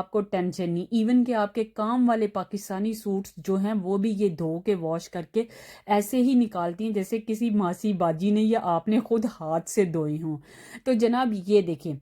آپ کو ٹینشن نہیں، ایون کہ آپ کے کام والے پاکستانی سوٹس جو ہیں وہ بھی یہ دھو کے واش کر کے ایسے ہی نکالتی ہیں جیسے کسی ماسی باجی نے یا آپ نے خود ہاتھ سے دھوئے ہوں۔ تو جناب یہ دیکھیں،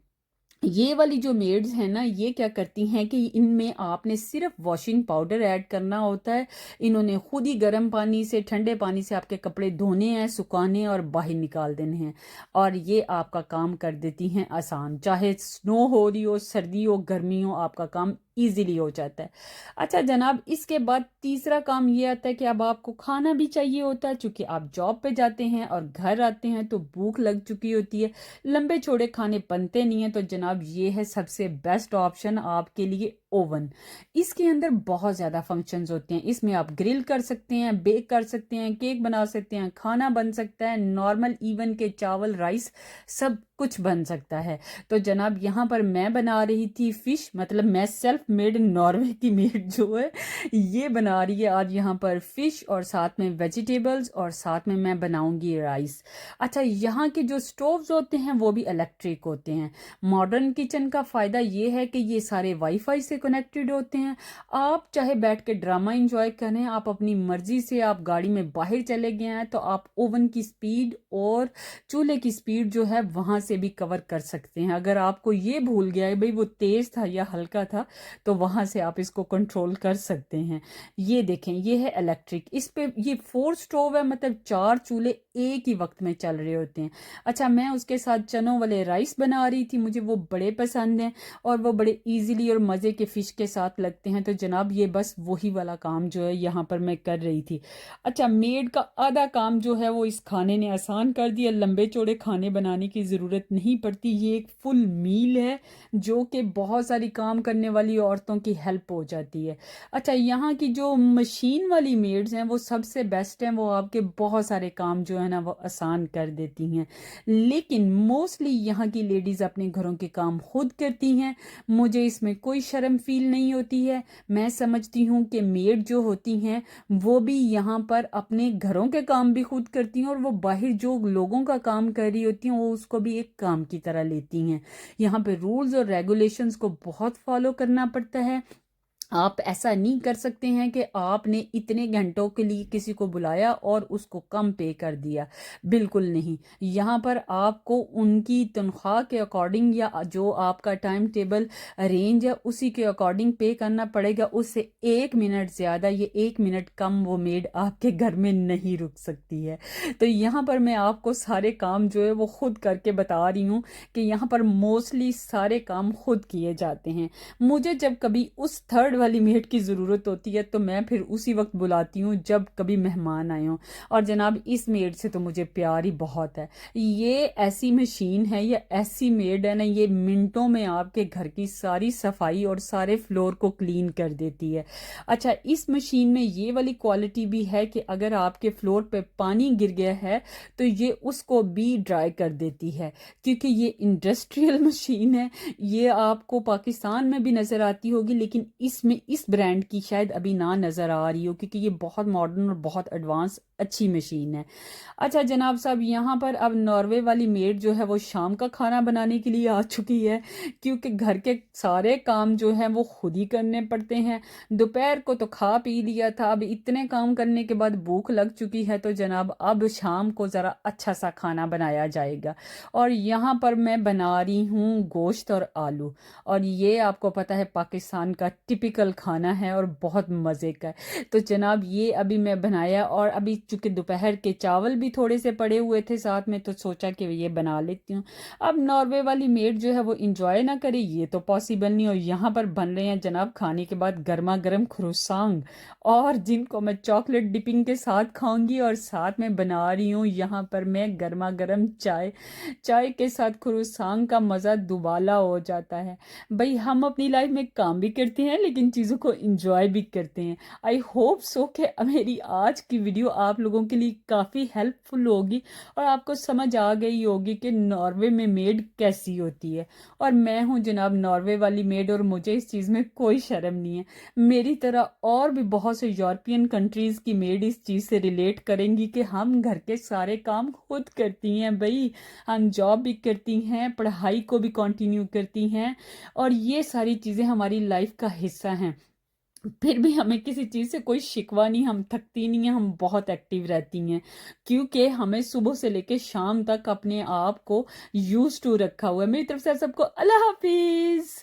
یہ والی جو میڈز ہیں نا، یہ کیا کرتی ہیں کہ ان میں آپ نے صرف واشنگ پاؤڈر ایڈ کرنا ہوتا ہے، انہوں نے خود ہی گرم پانی سے، ٹھنڈے پانی سے آپ کے کپڑے دھونے ہیں، سکھانے اور باہر نکال دینے ہیں، اور یہ آپ کا کام کر دیتی ہیں آسان، چاہے سنو ہو رہی ہو، سردی ہو، گرمی ہو، آپ کا کام ایزیلی ہو جاتا ہے۔ اچھا جناب، اس کے بعد تیسرا کام یہ آتا ہے کہ اب آپ کو کھانا بھی چاہیے ہوتا ہے، چونکہ آپ جاب پہ جاتے ہیں اور گھر آتے ہیں تو بھوک لگ چکی ہوتی ہے، لمبے چوڑے کھانے بنتے نہیں ہیں، تو جناب یہ ہے سب سے بیسٹ آپشن آپ کے لیے اوون۔ اس کے اندر بہت زیادہ فنکشنز ہوتے ہیں، اس میں آپ گرل کر سکتے ہیں، بیک کر سکتے ہیں، کیک بنا سکتے ہیں، کھانا بن سکتا ہے، نارمل ایون کے چاول، رائس، سب کچھ بن سکتا ہے۔ تو جناب یہاں پر میں بنا رہی تھی فش، مطلب میں سیلف میڈ ناروے کی میڈ جو ہے یہ بنا رہی ہے آج یہاں پر فش، اور ساتھ میں ویجیٹیبلز، اور ساتھ میں بناؤں گی رائس۔ اچھا، یہاں کے جو سٹووز ہوتے ہیں وہ بھی الیکٹرک ہوتے ہیں۔ ماڈرن کچن کا فائدہ یہ ہے کہ یہ سارے وائی فائی سے کنیکٹڈ ہوتے ہیں، آپ چاہے بیٹھ کے ڈرامہ انجوائے کریں، آپ اپنی مرضی سے، آپ گاڑی میں باہر چلے گئے ہیں تو آپ اوون کی سپیڈ اور چولہے کی سپیڈ جو ہے وہاں سے بھی کور کر سکتے ہیں۔ اگر آپ کو یہ بھول گیا ہے بھئی وہ تیز تھا یا ہلکا تھا، تو وہاں سے آپ اس کو کنٹرول کر سکتے ہیں۔ یہ دیکھیں، یہ ہے الیکٹرک، اس پہ یہ 4 سٹوو ہے، مطلب 4 چولہے ایک ہی وقت میں چل رہے ہوتے ہیں۔ اچھا، میں اس کے ساتھ چنوں والے رائس بنا رہی تھی، مجھے وہ بڑے پسند ہیں اور وہ بڑے ایزیلی اور مزے کے فش کے ساتھ لگتے ہیں، تو جناب یہ بس وہی والا کام جو ہے یہاں پر میں کر رہی تھی۔ اچھا، میڈ کا آدھا کام جو ہے وہ اس کھانے نے آسان کر دیا، لمبے چوڑے کھانے بنانے کی ضرورت نہیں پڑتی، یہ ایک فل میل ہے جو کہ بہت ساری کام کرنے والی عورتوں کی ہیلپ ہو جاتی ہے۔ اچھا، یہاں کی جو مشین والی میڈز ہیں وہ سب سے بیسٹ ہیں، وہ آپ کے بہت سارے کام جو ہے نا وہ آسان کر دیتی ہیں، لیکن موسٹلی یہاں کی لیڈیز اپنے گھروں کے کام خود کرتی ہیں، مجھے اس میں کوئی شرم فیل نہیں ہوتی ہے۔ میں سمجھتی ہوں کہ میڈ جو ہوتی ہیں وہ بھی یہاں پر اپنے گھروں کے کام بھی خود کرتی ہیں، اور وہ باہر جو لوگوں کا کام کر رہی ہوتی ہیں وہ اس کو بھی ایک کام کی طرح لیتی ہیں۔ یہاں پہ رولز اور ریگولیشنز کو بہت فالو کرنا پڑتا ہے۔ آپ ایسا نہیں کر سکتے ہیں کہ آپ نے اتنے گھنٹوں کے لیے کسی کو بلایا اور اس کو کم پے کر دیا، بالکل نہیں۔ یہاں پر آپ کو ان کی تنخواہ کے اکارڈنگ یا جو آپ کا ٹائم ٹیبل رینج ہے اسی کے اکارڈنگ پے کرنا پڑے گا، اس سے 1 منٹ زیادہ یا 1 منٹ کم وہ میڈ آپ کے گھر میں نہیں رک سکتی ہے۔ تو یہاں پر میں آپ کو سارے کام جو ہے وہ خود کر کے بتا رہی ہوں کہ یہاں پر موسٹلی سارے کام خود کیے جاتے ہیں۔ مجھے جب کبھی اس تھرڈ والی میٹ کی ضرورت ہوتی ہے تو میں پھر اسی وقت بلاتی ہوں جب کبھی مہمان آئے ہوں، اور جناب اس میڈ سے تو مجھے پیار ہی بہت ہے۔ یہ ایسی مشین ہے، یہ ایسی میڈ ہے نا، یہ منٹوں میں آپ کے گھر کی ساری صفائی اور سارے فلور کو کلین کر دیتی ہے۔ اچھا، اس مشین میں یہ والی کوالٹی بھی ہے کہ اگر آپ کے فلور پہ پانی گر گیا ہے تو یہ اس کو بھی ڈرائی کر دیتی ہے، کیونکہ یہ انڈسٹریل مشین ہے۔ یہ آپ کو پاکستان میں بھی نظر آتی ہوگی، لیکن اس میں اس برانڈ کی شاید ابھی نہ نظر آ رہی ہو، کیونکہ یہ بہت ماڈرن اور بہت ایڈوانس اچھی مشین ہے۔ اچھا جناب صاحب، یہاں پر اب ناروے والی میڈ جو ہے وہ شام کا کھانا بنانے کے لیے آ چکی ہے، کیونکہ گھر کے سارے کام جو ہیں وہ خود ہی کرنے پڑتے ہیں۔ دوپہر کو تو کھا پی لیا تھا، اب اتنے کام کرنے کے بعد بھوک لگ چکی ہے، تو جناب اب شام کو ذرا اچھا سا کھانا بنایا جائے گا، اور یہاں پر میں بنا رہی ہوں گوشت اور آلو، اور یہ آپ کو پتہ ہے پاکستان کا ٹپیکل کھانا ہے اور بہت مزے کا ہے۔ تو جناب یہ ابھی میں بنایا، اور ابھی چونکہ دوپہر کے چاول بھی تھوڑے سے پڑے ہوئے تھے ساتھ میں، تو سوچا کہ یہ بنا لیتی ہوں۔ اب ناروے والی میڈ جو ہے وہ انجوائے نہ کرے یہ تو پاسبل نہیں، اور یہاں پر بن رہے ہیں جناب کھانے کے بعد گرما گرم کروسانگ، اور جن کو میں چاکلیٹ ڈپنگ کے ساتھ کھاؤں گی، اور ساتھ میں بنا رہی ہوں یہاں پر میں گرما گرم چائے کے ساتھ کروسانگ کا مزہ دوبالا ہو جاتا ہے۔ بھئی ہم اپنی لائف میں کام بھی کرتے ہیں لیکن ان چیزوں کو انجوائے بھی کرتے ہیں. آئی ہوپ سو کہ میری آج کی ویڈیو آپ لوگوں کے لیے کافی ہیلپ فل ہوگی اور آپ کو سمجھ آ گئی ہوگی کہ ناروے میں میڈ کیسی ہوتی ہے. اور میں ہوں جناب ناروے والی میڈ اور مجھے اس چیز میں کوئی شرم نہیں ہے. میری طرح اور بھی بہت سے یورپین کنٹریز کی میڈ اس چیز سے ریلیٹ کریں گی کہ ہم گھر کے سارے کام خود کرتی ہیں بھائی. ہم جاب بھی کرتی ہیں, پڑھائی کو بھی کنٹینیو کرتی ہیں اور یہ ساری چیزیں ہماری لائف کا حصہ ہیں. پھر بھی ہمیں کسی چیز سے کوئی شکوہ نہیں, ہم تھکتی نہیں ہیں, ہم بہت ایکٹیو رہتی ہیں کیونکہ ہمیں صبح سے لے کے شام تک اپنے آپ کو یوز ٹو رکھا ہوا ہے. میری طرف سے سب کو اللہ حافظ.